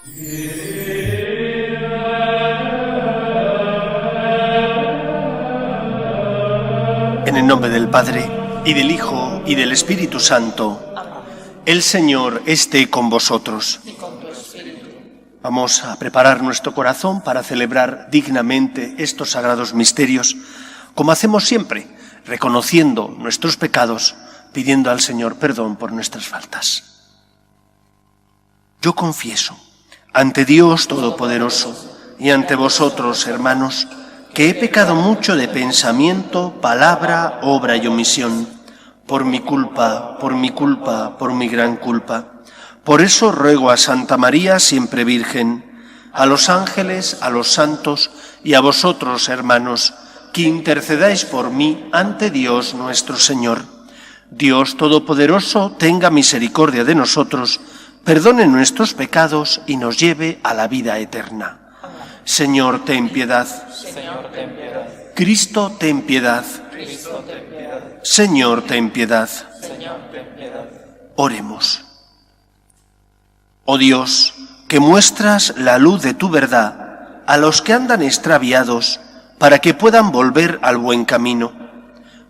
En el nombre del Padre, y del Hijo, y del Espíritu Santo. El Señor esté con vosotros. Vamos a preparar nuestro corazón para celebrar dignamente estos sagrados misterios, como hacemos siempre, reconociendo nuestros pecados, pidiendo al Señor perdón por nuestras faltas. Yo confieso ante Dios Todopoderoso y ante vosotros, hermanos, que he pecado mucho de pensamiento, palabra, obra y omisión, por mi culpa, por mi gran culpa. Por eso ruego a Santa María, siempre Virgen, a los ángeles, a los santos y a vosotros, hermanos, que intercedáis por mí ante Dios nuestro Señor. Dios Todopoderoso tenga misericordia de nosotros, perdone nuestros pecados y nos lleve a la vida eterna. Señor, ten piedad. Señor, ten piedad. Cristo, ten piedad. Cristo, ten piedad. Señor, ten piedad. Señor, ten piedad. Oremos. Oh Dios, que muestras la luz de tu verdad a los que andan extraviados para que puedan volver al buen camino,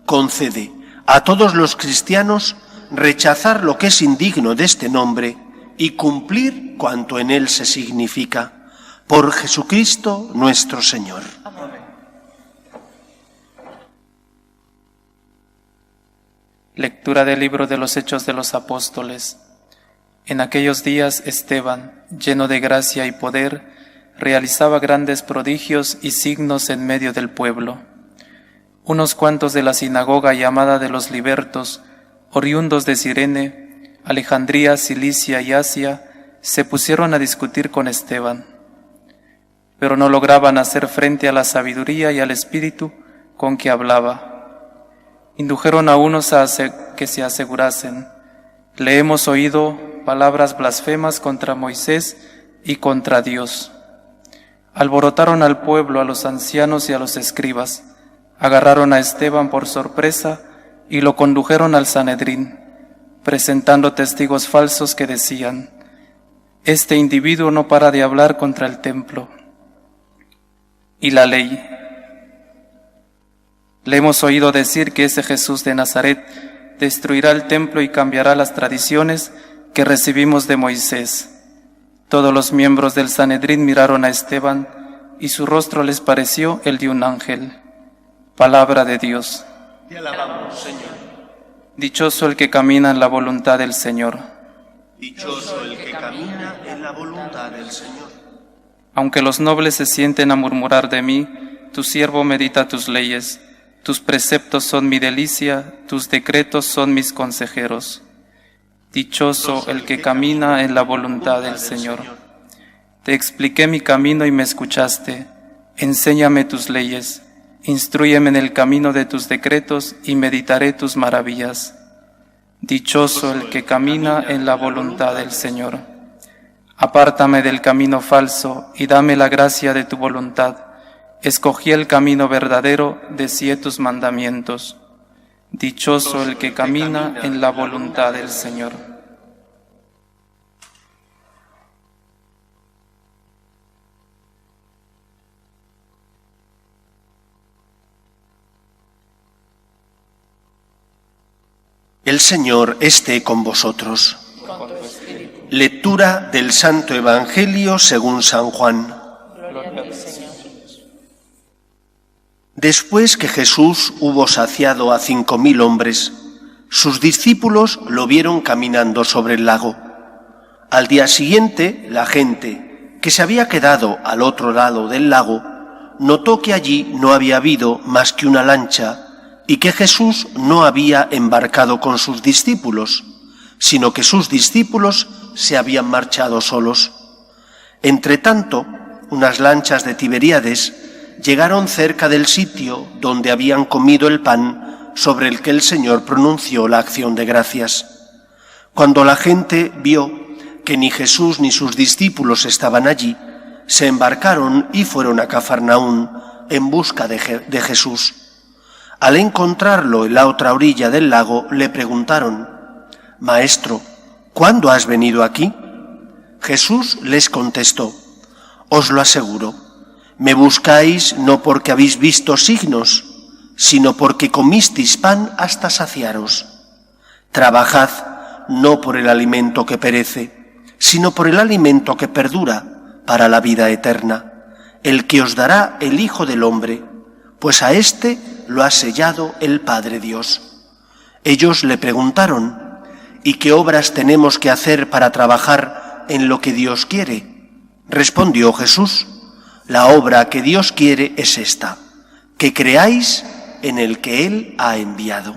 concede a todos los cristianos rechazar lo que es indigno de este nombre y cumplir cuanto en él se significa. Por Jesucristo nuestro Señor. Amén. Lectura del libro de los Hechos de los Apóstoles. En aquellos días Esteban, lleno de gracia y poder, realizaba grandes prodigios y signos en medio del pueblo. Unos cuantos de la sinagoga llamada de los libertos, oriundos de Cirene, Alejandría, Cilicia y Asia, se pusieron a discutir con Esteban. Pero no lograban hacer frente a la sabiduría y al espíritu con que hablaba. Indujeron a unos que se asegurasen: le hemos oído palabras blasfemas contra Moisés y contra Dios. Alborotaron al pueblo, a los ancianos y a los escribas, agarraron a Esteban por sorpresa y lo condujeron al Sanedrín, presentando testigos falsos que decían: este individuo no para de hablar contra el templo y la ley. Le hemos oído decir que ese Jesús de Nazaret destruirá el templo y cambiará las tradiciones que recibimos de Moisés. Todos los miembros del Sanedrín miraron a Esteban y su rostro les pareció el de un ángel. Palabra de Dios. Te alabamos, Señor. Dichoso el que camina en la voluntad del Señor. Dichoso el que camina en la voluntad del Señor. Aunque los nobles se sienten a murmurar de mí, tu siervo medita tus leyes. Tus preceptos son mi delicia, tus decretos son mis consejeros. Dichoso el que camina en la voluntad del Señor. Te expliqué mi camino y me escuchaste. Enséñame tus leyes. Instrúyeme en el camino de tus decretos y meditaré tus maravillas. Dichoso el que camina en la voluntad del Señor. Apártame del camino falso y dame la gracia de tu voluntad. Escogí el camino verdadero, deseé tus mandamientos. Dichoso el que camina en la voluntad del Señor. El Señor esté con vosotros. Lectura del Santo Evangelio según San Juan. Después que Jesús hubo saciado a 5.000 hombres, sus discípulos lo vieron caminando sobre el lago. Al día siguiente, la gente, que se había quedado al otro lado del lago, notó que allí no había habido más que una lancha y que Jesús no había embarcado con sus discípulos, sino que sus discípulos se habían marchado solos. Entretanto, unas lanchas de Tiberíades llegaron cerca del sitio donde habían comido el pan sobre el que el Señor pronunció la acción de gracias. Cuando la gente vio que ni Jesús ni sus discípulos estaban allí, se embarcaron y fueron a Cafarnaún en busca de Jesús. Al encontrarlo en la otra orilla del lago, le preguntaron: «Maestro, ¿cuándo has venido aquí?». Jesús les contestó: os lo aseguro, me buscáis no porque habéis visto signos, sino porque comisteis pan hasta saciaros. Trabajad no por el alimento que perece, sino por el alimento que perdura para la vida eterna, el que os dará el Hijo del Hombre, pues a éste lo ha sellado el Padre Dios. Ellos le preguntaron: ¿y qué obras tenemos que hacer para trabajar en lo que Dios quiere? Respondió Jesús: la obra que Dios quiere es esta, que creáis en el que Él ha enviado.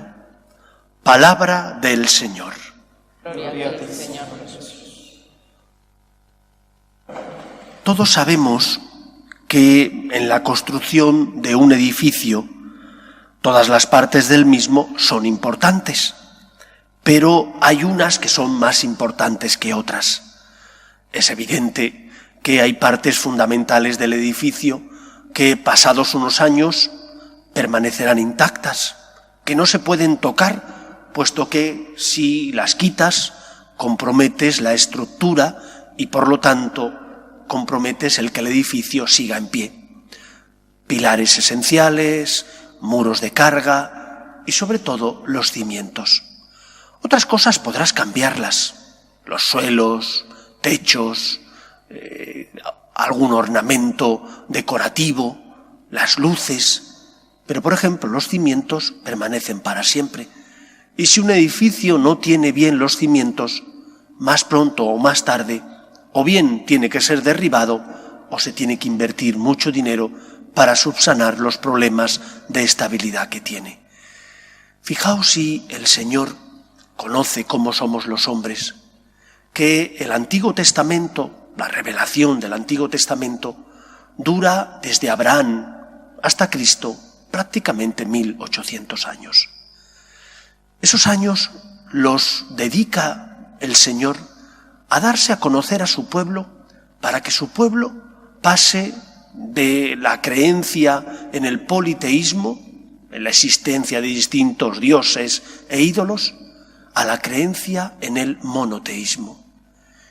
Palabra del Señor. Gloria a ti, Señor Jesús. Todos sabemos que en la construcción de un edificio todas las partes del mismo son importantes, pero hay unas que son más importantes que otras. Es evidente que hay partes fundamentales del edificio que, pasados unos años, permanecerán intactas, que no se pueden tocar, puesto que si las quitas, comprometes la estructura y, por lo tanto, comprometes el que el edificio siga en pie. Pilares esenciales, muros de carga y, sobre todo, los cimientos. Otras cosas podrás cambiarlas, los suelos, techos, algún ornamento decorativo, las luces, pero, por ejemplo, los cimientos permanecen para siempre. Y si un edificio no tiene bien los cimientos, más pronto o más tarde, o bien tiene que ser derribado, o se tiene que invertir mucho dinero para subsanar los problemas de estabilidad que tiene. Fijaos si el Señor conoce cómo somos los hombres, que el Antiguo Testamento, la revelación del Antiguo Testamento, dura desde Abraham hasta Cristo prácticamente 1800 años. Esos años los dedica el Señor a darse a conocer a su pueblo, para que su pueblo pase de la creencia en el politeísmo, en la existencia de distintos dioses e ídolos, a la creencia en el monoteísmo.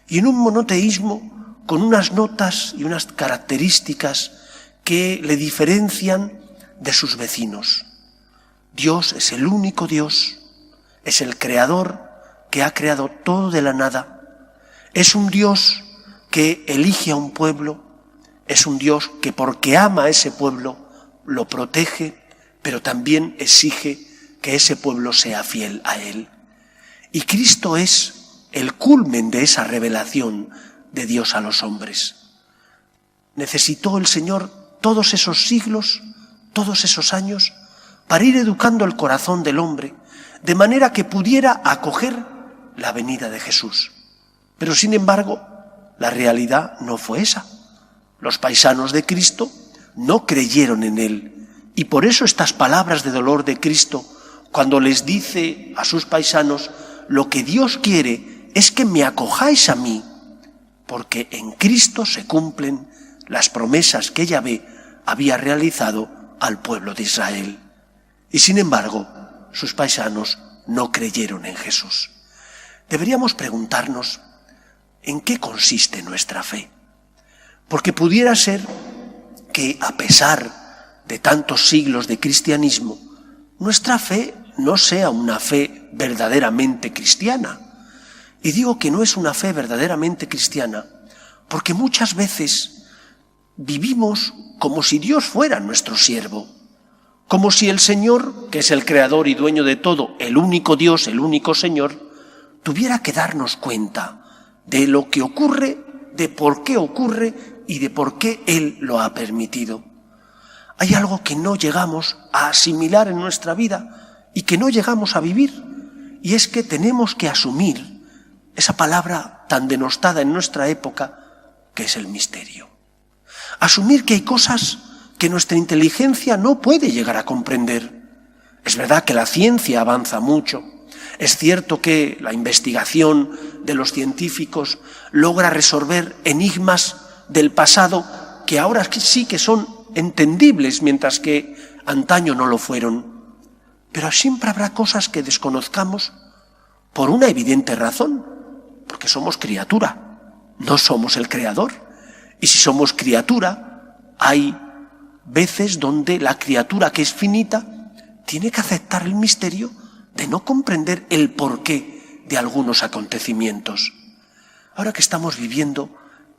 Y en un monoteísmo con unas notas y unas características que le diferencian de sus vecinos. Dios es el único Dios, es el creador que ha creado todo de la nada. Es un Dios que elige a un pueblo, es un Dios que, porque ama a ese pueblo, lo protege, pero también exige que ese pueblo sea fiel a Él. Y Cristo es el culmen de esa revelación de Dios a los hombres. Necesitó el Señor todos esos siglos, todos esos años, para ir educando el corazón del hombre, de manera que pudiera acoger la venida de Jesús. Pero, sin embargo, la realidad no fue esa. Los paisanos de Cristo no creyeron en Él. Y por eso estas palabras de dolor de Cristo, cuando les dice a sus paisanos: lo que Dios quiere es que me acojáis a mí, porque en Cristo se cumplen las promesas que Yahvé había realizado al pueblo de Israel. Y sin embargo, sus paisanos no creyeron en Jesús. Deberíamos preguntarnos: ¿en qué consiste nuestra fe? Porque pudiera ser que, a pesar de tantos siglos de cristianismo, nuestra fe no sea una fe verdaderamente cristiana. Y digo que no es una fe verdaderamente cristiana porque muchas veces vivimos como si Dios fuera nuestro siervo, como si el Señor, que es el creador y dueño de todo, el único Dios, el único Señor, tuviera que darnos cuenta de lo que ocurre, de por qué ocurre y de por qué Él lo ha permitido. Hay algo que no llegamos a asimilar en nuestra vida y que no llegamos a vivir, y es que tenemos que asumir esa palabra tan denostada en nuestra época, que es el misterio. Asumir que hay cosas que nuestra inteligencia no puede llegar a comprender. Es verdad que la ciencia avanza mucho. Es cierto que la investigación de los científicos logra resolver enigmas del pasado que ahora sí que son entendibles, mientras que antaño no lo fueron. Pero siempre habrá cosas que desconozcamos por una evidente razón, porque somos criatura. no somos el creador. Y si somos criatura, hay veces donde la criatura, que es finita, tiene que aceptar el misterio de no comprender el porqué de algunos acontecimientos. Ahora que estamos viviendo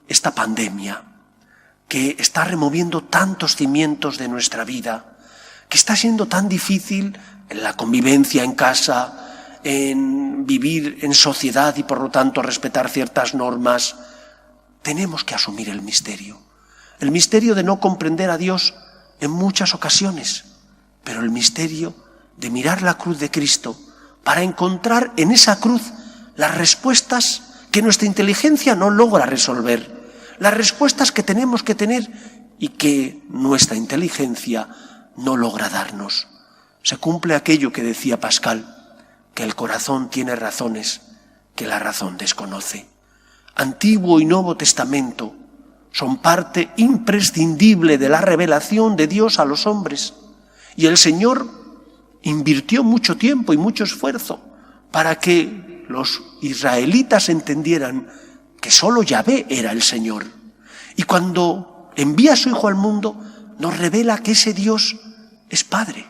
esta pandemia, que está removiendo tantos cimientos de nuestra vida, que está siendo tan difícil en la convivencia en casa, en vivir en sociedad y por lo tanto respetar ciertas normas, tenemos que asumir el misterio de no comprender a Dios en muchas ocasiones, pero el misterio de mirar la cruz de Cristo para encontrar en esa cruz las respuestas que nuestra inteligencia no logra resolver, las respuestas que tenemos que tener y que nuestra inteligencia no logra darnos. Se cumple aquello que decía Pascal, que el corazón tiene razones que la razón desconoce. Antiguo y Nuevo Testamento son parte imprescindible de la revelación de Dios a los hombres. Y el Señor invirtió mucho tiempo y mucho esfuerzo para que los israelitas entendieran que solo Yahvé era el Señor. Y cuando envía a su Hijo al mundo, nos revela que ese Dios es Padre.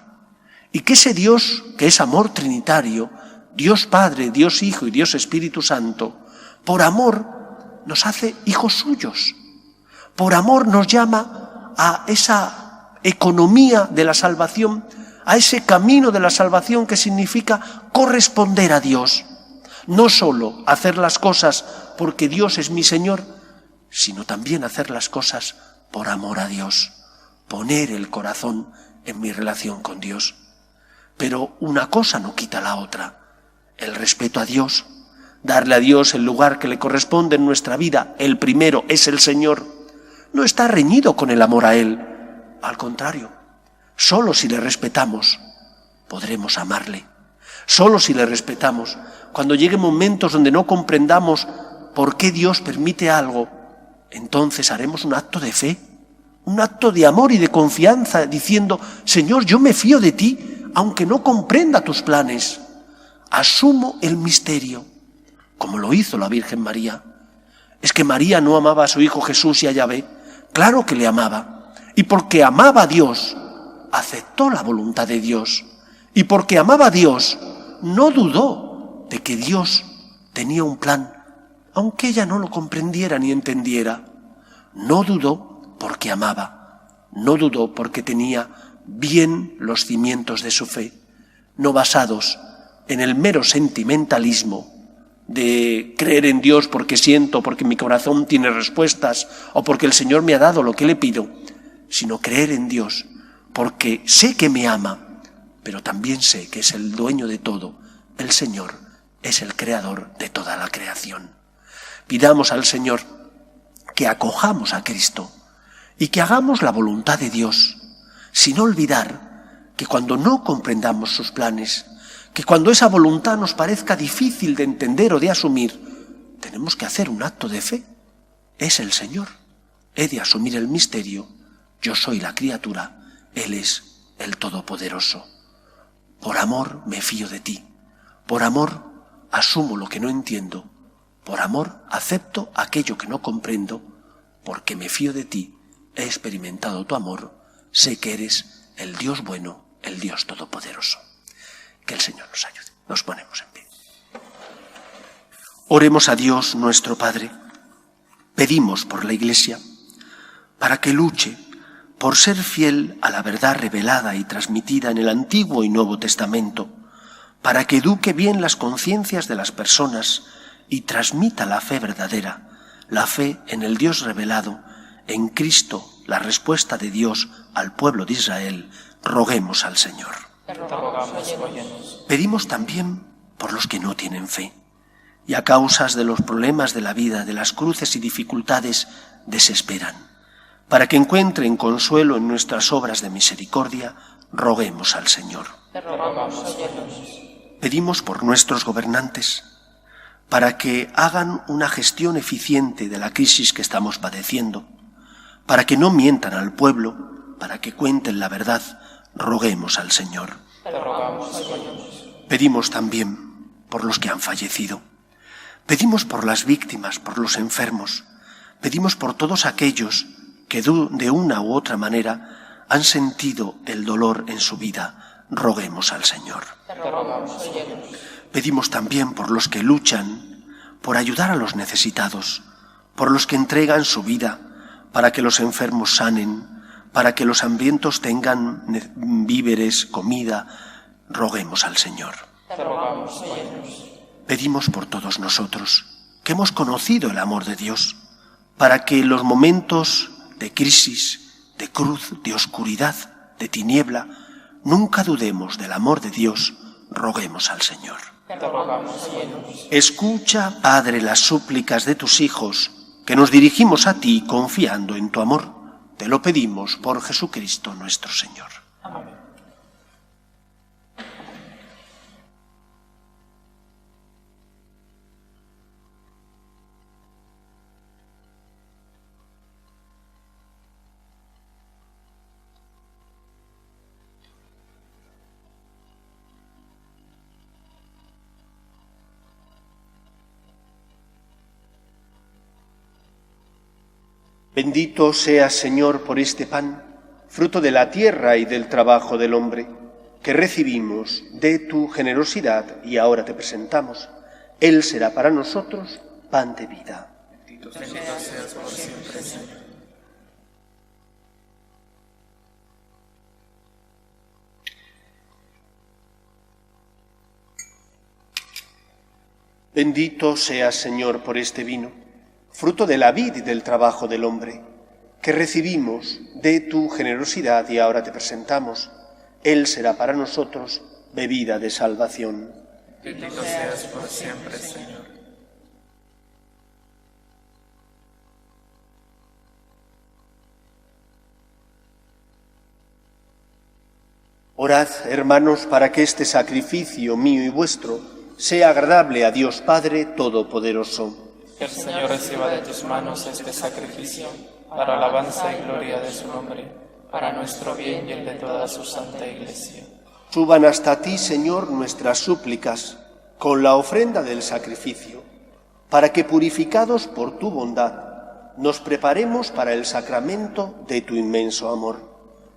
Y que ese Dios, que es amor trinitario, Dios Padre, Dios Hijo y Dios Espíritu Santo, por amor nos hace hijos suyos. Por amor nos llama a esa economía de la salvación, a ese camino de la salvación que significa corresponder a Dios. No solo hacer las cosas porque Dios es mi Señor, sino también hacer las cosas por amor a Dios, poner el corazón en mi relación con Dios. Pero una cosa no quita la otra. El respeto a Dios, darle a Dios el lugar que le corresponde en nuestra vida, el primero es el Señor, no está reñido con el amor a Él. Al contrario, solo si le respetamos podremos amarle. Solo si le respetamos, cuando lleguen momentos donde no comprendamos por qué Dios permite algo, entonces haremos un acto de fe, un acto de amor y de confianza, diciendo: Señor, yo me fío de ti, aunque no comprenda tus planes. Asumo el misterio, como lo hizo la Virgen María. Es que María no amaba a su Hijo Jesús y a Yahvé. Claro que le amaba. Y porque amaba a Dios, aceptó la voluntad de Dios. Y porque amaba a Dios, no dudó de que Dios tenía un plan, aunque ella no lo comprendiera ni entendiera. No dudó porque amaba. No dudó porque tenía bien los cimientos de su fe, no basados en el mero sentimentalismo de creer en Dios porque siento, porque mi corazón tiene respuestas o porque el Señor me ha dado lo que le pido, sino creer en Dios porque sé que me ama, pero también sé que es el dueño de todo. El Señor es el creador de toda la creación. Pidamos al Señor que acojamos a Cristo y que hagamos la voluntad de Dios, sin olvidar que cuando no comprendamos sus planes, que cuando esa voluntad nos parezca difícil de entender o de asumir, tenemos que hacer un acto de fe. Es el Señor. He de asumir el misterio. Yo soy la criatura. Él es el Todopoderoso. Por amor me fío de ti. Por amor asumo lo que no entiendo. Por amor acepto aquello que no comprendo. Porque me fío de ti. He experimentado tu amor. Sé que eres el Dios bueno, el Dios Todopoderoso. Que el Señor nos ayude. Nos ponemos en pie. Oremos a Dios nuestro Padre. Pedimos por la Iglesia para que luche por ser fiel a la verdad revelada y transmitida en el Antiguo y Nuevo Testamento, para que eduque bien las conciencias de las personas y transmita la fe verdadera, la fe en el Dios revelado, en Cristo, la respuesta de Dios al pueblo de Israel. Roguemos al Señor. Pedimos también por los que no tienen fe y a causas de los problemas de la vida, de las cruces y dificultades, desesperan. Para que encuentren consuelo en nuestras obras de misericordia, roguemos al Señor. Pedimos por nuestros gobernantes, para que hagan una gestión eficiente de la crisis que estamos padeciendo, para que no mientan al pueblo, para que cuenten la verdad. Roguemos al Señor. Pedimos también por los que han fallecido, Pedimos por las víctimas, por los enfermos. Pedimos por todos aquellos que de una u otra manera han sentido el dolor en su vida. Roguemos al Señor. Pedimos también por los que luchan, por ayudar a los necesitados, por los que entregan su vida, para que los enfermos sanen, para que los hambrientos tengan víveres, comida. Roguemos al Señor. Pedimos por todos nosotros, que hemos conocido el amor de Dios, para que en los momentos de crisis, de cruz, de oscuridad, de tiniebla, nunca dudemos del amor de Dios. Roguemos al Señor. Escucha, Padre, las súplicas de tus hijos, que nos dirigimos a ti confiando en tu amor. Te lo pedimos por Jesucristo nuestro Señor. Amén. Bendito seas, Señor, por este pan, fruto de la tierra y del trabajo del hombre, que recibimos de tu generosidad y ahora te presentamos. Él será para nosotros pan de vida. Bendito seas por siempre, Señor. Bendito seas, Señor, por este vino, fruto de la vid y del trabajo del hombre, que recibimos de tu generosidad y ahora te presentamos. Él será para nosotros bebida de salvación. Bendito seas por siempre, Señor. Orad, hermanos, para que este sacrificio mío y vuestro sea agradable a Dios Padre Todopoderoso. Que el Señor reciba de tus manos este sacrificio, para alabanza y gloria de su nombre, para nuestro bien y el de toda su santa Iglesia. Suban hasta ti, Señor, nuestras súplicas, con la ofrenda del sacrificio, para que, purificados por tu bondad, nos preparemos para el sacramento de tu inmenso amor.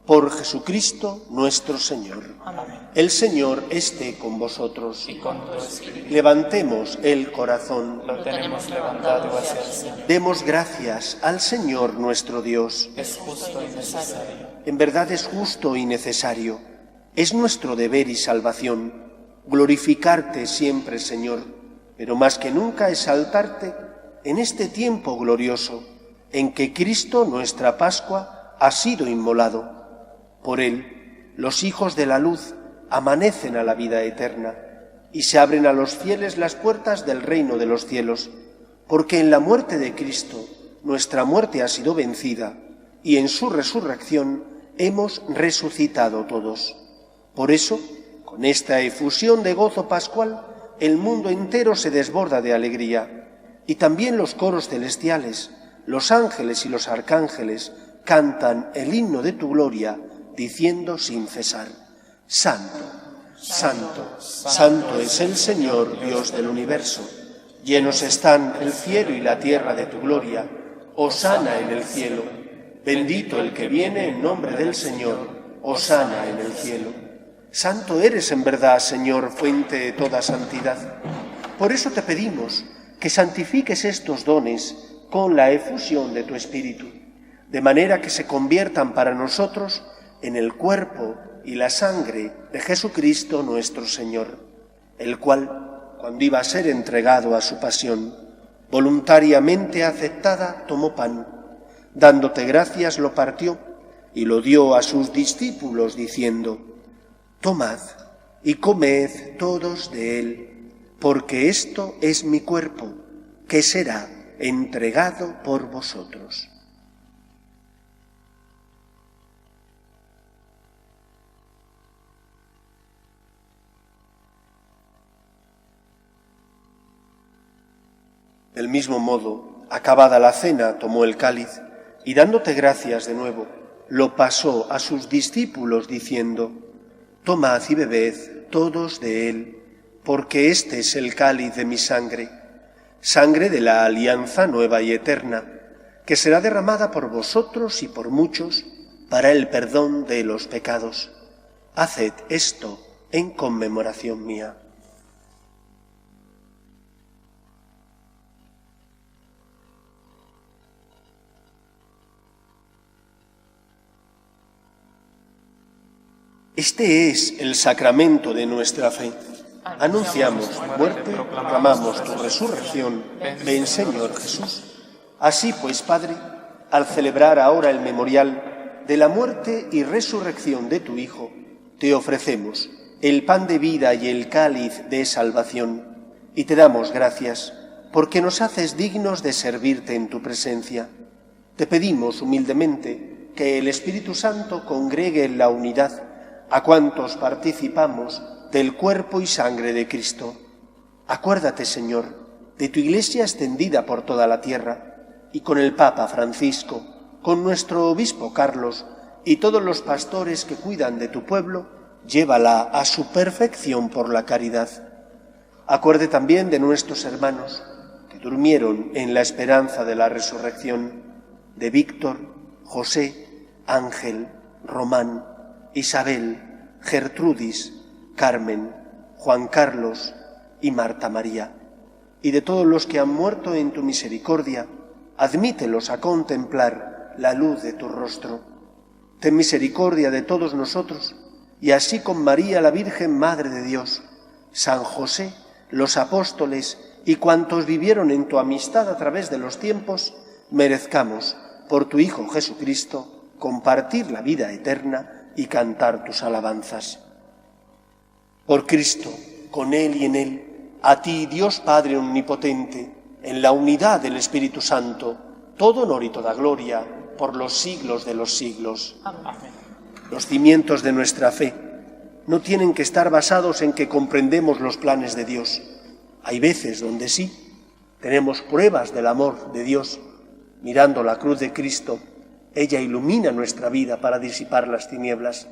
Por Jesucristo nuestro Señor. Amén. El Señor esté con vosotros. Y con tu espíritu. Levantemos el corazón. Lo tenemos levantado hacia el Señor. Demos gracias al Señor nuestro Dios. Es justo y necesario. En verdad es justo y necesario. Es nuestro deber y salvación glorificarte siempre, Señor, pero más que nunca exaltarte en este tiempo glorioso en que Cristo, nuestra Pascua, ha sido inmolado. Por él, los hijos de la luz amanecen a la vida eterna y se abren a los fieles las puertas del reino de los cielos, porque en la muerte de Cristo nuestra muerte ha sido vencida y en su resurrección hemos resucitado todos. Por eso, con esta efusión de gozo pascual, el mundo entero se desborda de alegría y también los coros celestiales, los ángeles y los arcángeles cantan el himno de tu gloria, diciendo sin cesar: Santo, Santo, Santo es el Señor, Dios del universo. Llenos están el cielo y la tierra de tu gloria. Hosana en el cielo. Bendito el que viene en nombre del Señor. Hosana en el cielo. Santo eres en verdad, Señor, fuente de toda santidad. Por eso te pedimos que santifiques estos dones con la efusión de tu Espíritu, de manera que se conviertan para nosotros en el cuerpo y la sangre de Jesucristo nuestro Señor, el cual, cuando iba a ser entregado a su pasión, voluntariamente aceptada, tomó pan, dándote gracias lo partió y lo dio a sus discípulos, diciendo: Tomad y comed todos de él, porque esto es mi cuerpo, que será entregado por vosotros. Del mismo modo, acabada la cena, tomó el cáliz y, dándote gracias de nuevo, lo pasó a sus discípulos, diciendo: Tomad y bebed todos de él, porque este es el cáliz de mi sangre, sangre de la alianza nueva y eterna, que será derramada por vosotros y por muchos para el perdón de los pecados. Haced esto en conmemoración mía. Este es el sacramento de nuestra fe. Anunciamos tu muerte, proclamamos tu resurrección. Ven, Señor Jesús. Así pues, Padre, al celebrar ahora el memorial de la muerte y resurrección de tu Hijo, te ofrecemos el pan de vida y el cáliz de salvación, y te damos gracias porque nos haces dignos de servirte en tu presencia. Te pedimos humildemente que el Espíritu Santo congregue en la unidad a cuantos participamos del cuerpo y sangre de Cristo. Acuérdate, Señor, de tu Iglesia extendida por toda la tierra, y con el Papa Francisco, con nuestro Obispo Carlos y todos los pastores que cuidan de tu pueblo, llévala a su perfección por la caridad. Acuerde también de nuestros hermanos que durmieron en la esperanza de la resurrección, de Víctor, José, Ángel, Román, Isabel, Gertrudis, Carmen, Juan Carlos y Marta María, y de todos los que han muerto en tu misericordia, admítelos a contemplar la luz de tu rostro. Ten misericordia de todos nosotros, y así con María, la Virgen Madre de Dios, San José, los apóstoles y cuantos vivieron en tu amistad a través de los tiempos, merezcamos, por tu Hijo Jesucristo, compartir la vida eterna y cantar tus alabanzas. Por Cristo, con Él y en Él, a ti, Dios Padre omnipotente, en la unidad del Espíritu Santo, todo honor y toda gloria, por los siglos de los siglos. Amén. Los cimientos de nuestra fe no tienen que estar basados en que comprendemos los planes de Dios. Hay veces donde sí, tenemos pruebas del amor de Dios. Mirando la cruz de Cristo, ella ilumina nuestra vida para disipar las tinieblas.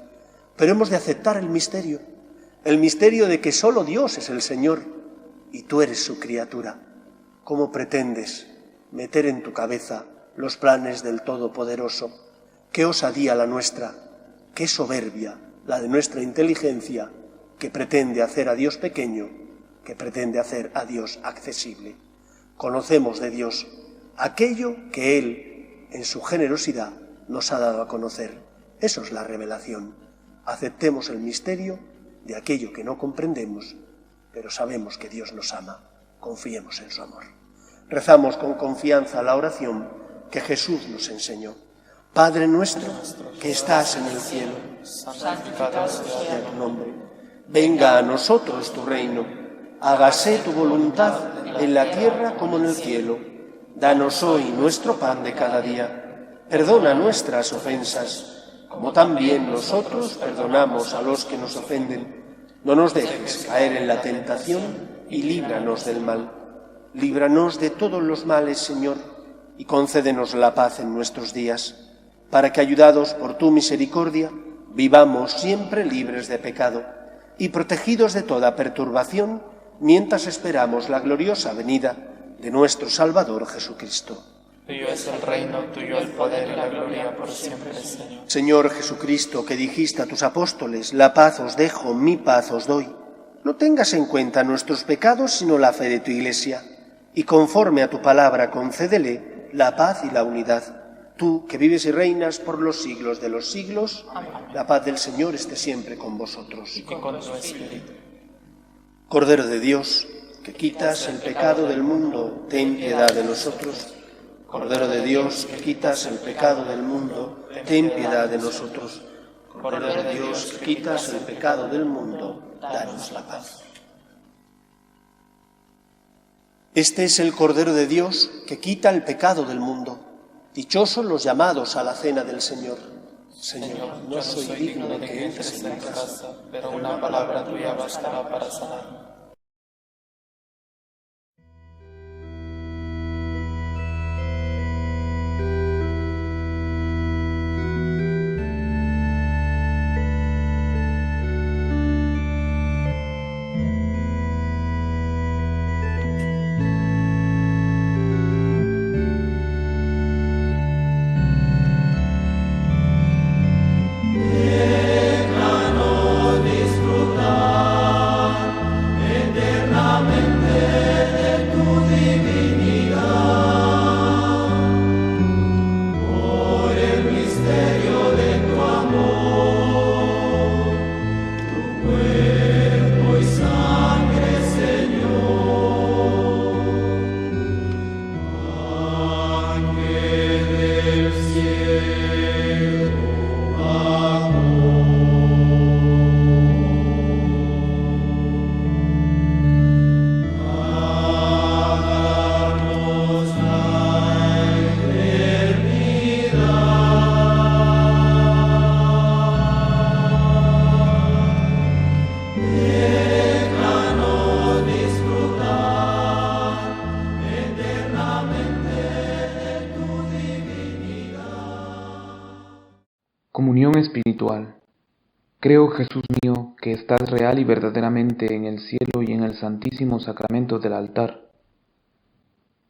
Pero hemos de aceptar el misterio de que solo Dios es el Señor y tú eres su criatura. ¿Cómo pretendes meter en tu cabeza los planes del Todopoderoso? Qué osadía la nuestra, qué soberbia la de nuestra inteligencia, que pretende hacer a Dios pequeño, que pretende hacer a Dios accesible. Conocemos de Dios aquello que Él, en su generosidad, nos ha dado a conocer. Eso es la revelación. Aceptemos el misterio de aquello que no comprendemos, pero sabemos que Dios nos ama. Confiemos en su amor. Rezamos con confianza la oración que Jesús nos enseñó. Padre nuestro, que estás en el cielo, santificado sea tu nombre. Venga a nosotros tu reino. Hágase tu voluntad en la tierra como en el cielo. Danos hoy nuestro pan de cada día. Perdona nuestras ofensas, como también nosotros perdonamos a los que nos ofenden. No nos dejes caer en la tentación y líbranos del mal. Líbranos de todos los males, Señor, y concédenos la paz en nuestros días, para que, ayudados por tu misericordia, vivamos siempre libres de pecado y protegidos de toda perturbación, mientras esperamos la gloriosa venida de nuestro Salvador Jesucristo. Tuyo es el reino, tuyo el poder y la gloria por siempre, Señor. Señor Jesucristo, que dijiste a tus apóstoles, la paz os dejo, mi paz os doy. No tengas en cuenta nuestros pecados, sino la fe de tu Iglesia, y conforme a tu palabra concédele la paz y la unidad. Tú, que vives y reinas por los siglos de los siglos, amén. La paz del Señor esté siempre con vosotros. Y con tu espíritu. Cordero de Dios, que quitas el pecado del mundo, ten piedad de nosotros. Cordero de Dios, que quitas el pecado del mundo, ten piedad de nosotros. Cordero de Dios, que quitas el pecado del mundo, danos la paz. Este es el Cordero de Dios que quita el pecado del mundo. Dichosos los llamados a la cena del Señor. Señor, no soy digno de que entres en mi casa, pero una palabra tuya bastará para sanarme. Comunión espiritual. Creo, Jesús mío, que estás real y verdaderamente en el cielo y en el santísimo sacramento del altar.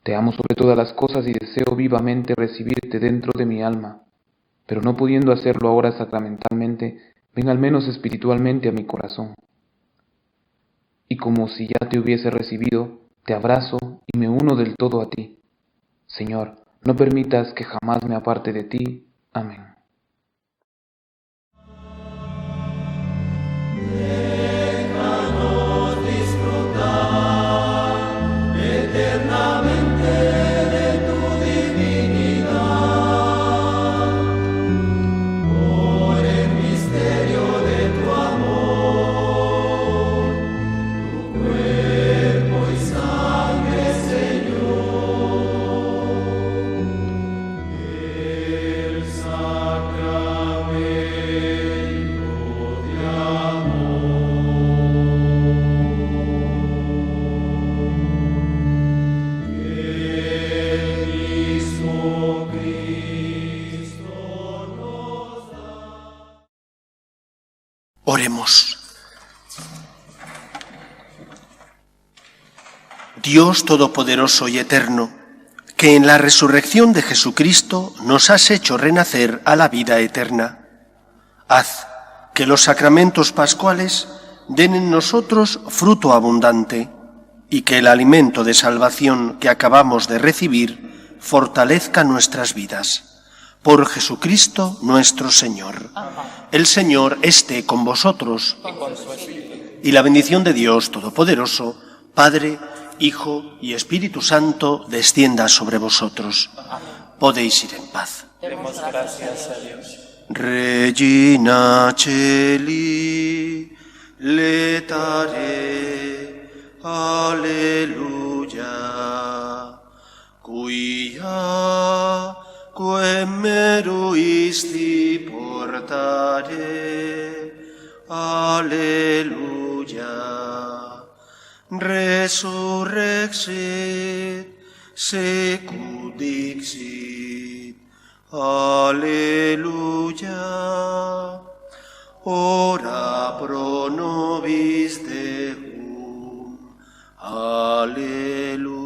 Te amo sobre todas las cosas y deseo vivamente recibirte dentro de mi alma, pero no pudiendo hacerlo ahora sacramentalmente, ven al menos espiritualmente a mi corazón. Y como si ya te hubiese recibido, te abrazo y me uno del todo a ti. Señor, no permitas que jamás me aparte de ti. Amén. Oremos. Dios Todopoderoso y Eterno, que en la resurrección de Jesucristo nos has hecho renacer a la vida eterna, haz que los sacramentos pascuales den en nosotros fruto abundante y que el alimento de salvación que acabamos de recibir fortalezca nuestras vidas. Por Jesucristo nuestro Señor. El Señor esté con vosotros. Y la bendición de Dios Todopoderoso, Padre, Hijo y Espíritu Santo, descienda sobre vosotros. Podéis ir en paz. Demos gracias a Dios. Regina Celi, letare, alleluia, quia quem meruisti portare, alleluia, resurrexit, secut dixit, alleluia, ora pro nobis Deum, alleluia.